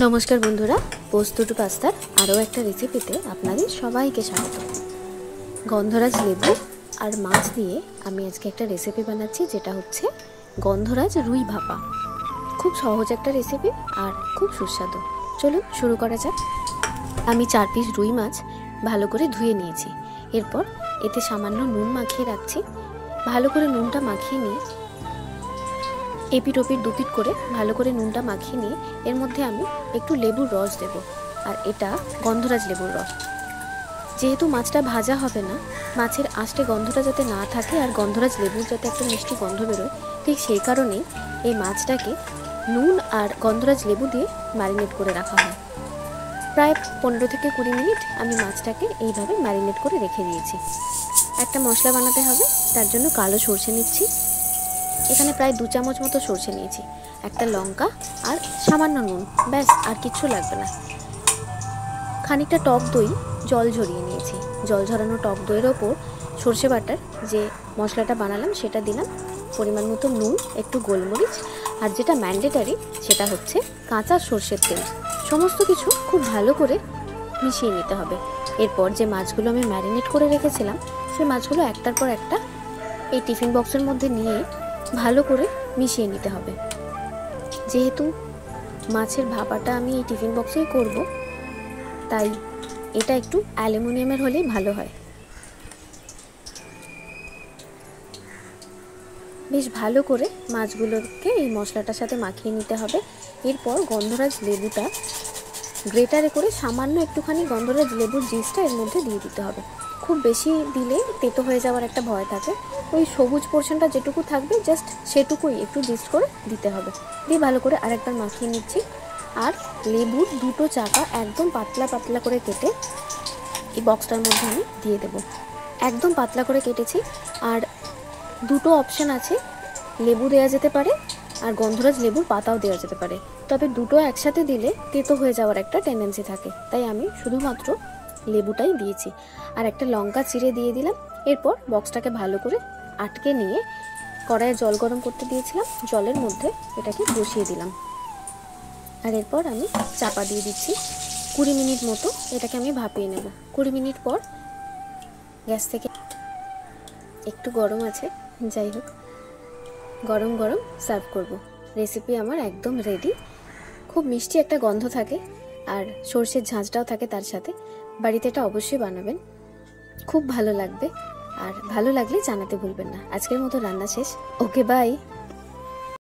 নমস্কার বন্ধুরা, পোস্ত টু পাস্তার আরও একটা রেসিপিতে আপনাদের সবাইকে স্বাগত। গন্ধরাজ লেবু আর মাছ দিয়ে আমি আজকে একটা রেসিপি বানাচ্ছি, যেটা হচ্ছে গন্ধরাজ রুই ভাপা। খুব সহজ একটা রেসিপি আর খুব সুস্বাদু। চলুন শুরু করা যাক। আমি 4 পিস রুই মাছ ভালো করে ধুয়ে নিয়েছি। এরপর এতে সামান্য নুন মাখিয়ে রাখছি। ভালো করে নুনটা মাখিয়ে নিয়ে এপিট ওপিট দুপিট করে ভালো করে নুনটা মাখিয়ে নিয়ে এর মধ্যে আমি একটু লেবুর রস দেব। আর এটা গন্ধরাজ লেবুর রস। যেহেতু মাছটা ভাজা হবে না, মাছের আঁশটে গন্ধটা যাতে না থাকে আর গন্ধরাজ লেবুর যাতে একটা মিষ্টি গন্ধ বেরোয়, ঠিক সেই কারণেই এই মাছটাকে নুন আর গন্ধরাজ লেবু দিয়ে ম্যারিনেট করে রাখা হয়। প্রায় 15 থেকে 20 মিনিট আমি মাছটাকে এইভাবে ম্যারিনেট করে রেখে দিয়েছি। একটা মশলা বানাতে হবে, তার জন্য কালো সরষে নিচ্ছি। এখানে প্রায় 2 চামচ মতো সরষে নিয়েছি, একটা লঙ্কা আর সামান্য নুন, ব্যাস, আর কিচ্ছু লাগবে না। খানিকটা টক দই জল ঝরিয়ে নিয়েছি। জল ঝরানো টক দইয়ের ওপর সরষে বাটার যে মশলাটা বানালাম সেটা দিলাম, পরিমাণ মতো নুন, একটু গোলমরিচ, আর যেটা ম্যান্ডেটারি সেটা হচ্ছে কাঁচা সরষের তেল। সমস্ত কিছু খুব ভালো করে মিশিয়ে নিতে হবে। এরপর যে মাছগুলো আমি ম্যারিনেট করে রেখেছিলাম সেই মাছগুলো একটার পর একটা এই টিফিন বক্সের মধ্যে নিয়ে ভালো করে মিশিয়ে নিতে হবে। যেহেতু মাছের ভাপাটা আমি এই টিফিন বক্সেই করব, তাই এটা একটু অ্যালুমিনিয়ামের হলেই ভালো হয়। বেশ ভালো করে মাছগুলোকে এই মশলাটার সাথে মাখিয়ে নিতে হবে। এরপর গন্ধরাজ লেবুটা গ্রেটারে করে সামান্য একটুখানি গন্ধরাজ লেবুর জিসটা এর মধ্যে দিয়ে দিতে হবে। খুব বেশি দিলে তেতো হয়ে যাওয়ার একটা ভয় থাকে। ওই সবুজ পোর্শনটা যেটুকু থাকবে জাস্ট সেটুকুই একটু জিস্ট করে দিতে হবে। দিয়ে ভালো করে আরেকবার মাখিয়ে নিচ্ছি। আর লেবুর 2টো চাকা একদম পাতলা পাতলা করে কেটে এই বক্সটার মধ্যে আমি দিয়ে দেব। একদম পাতলা করে কেটেছি। আর 2টো অপশান আছে, লেবু দেওয়া যেতে পারে আর গন্ধরাজ লেবুর পাতাও দেওয়া যেতে পারে। তবে দুটো একসাথে দিলে তেতো হয়ে যাওয়ার একটা টেন্ডেন্সি থাকে, তাই আমি শুধুমাত্র লেবুটাই দিয়েছি। আর একটা লঙ্কা চিড়ে দিয়ে দিলাম। এরপর বক্সটাকে ভালো করে আটকে নিয়ে কড়াইয়ে জল গরম করতে দিয়েছিলাম, জলের মধ্যে এটাকে বসিয়ে দিলাম। আর এরপর আমি চাপা দিয়ে দিচ্ছি। 20 মিনিট মতো এটাকে আমি ভাপিয়ে নেব। 20 মিনিট পর গ্যাস থেকে একটু গরম আছে, যাই হোক, গরম গরম সার্ভ করব। রেসিপি আমার একদম রেডি। খুব মিষ্টি একটা গন্ধ থাকে আর সর্ষের ঝাঁঝটাও থাকে তার সাথে। বাড়িতে এটা অবশ্যই বানাবেন, খুব ভালো লাগবে। আর ভালো লাগলে জানাতে ভুলবেন না। আজকের মতো রান্না শেষ। ওকে, বাই।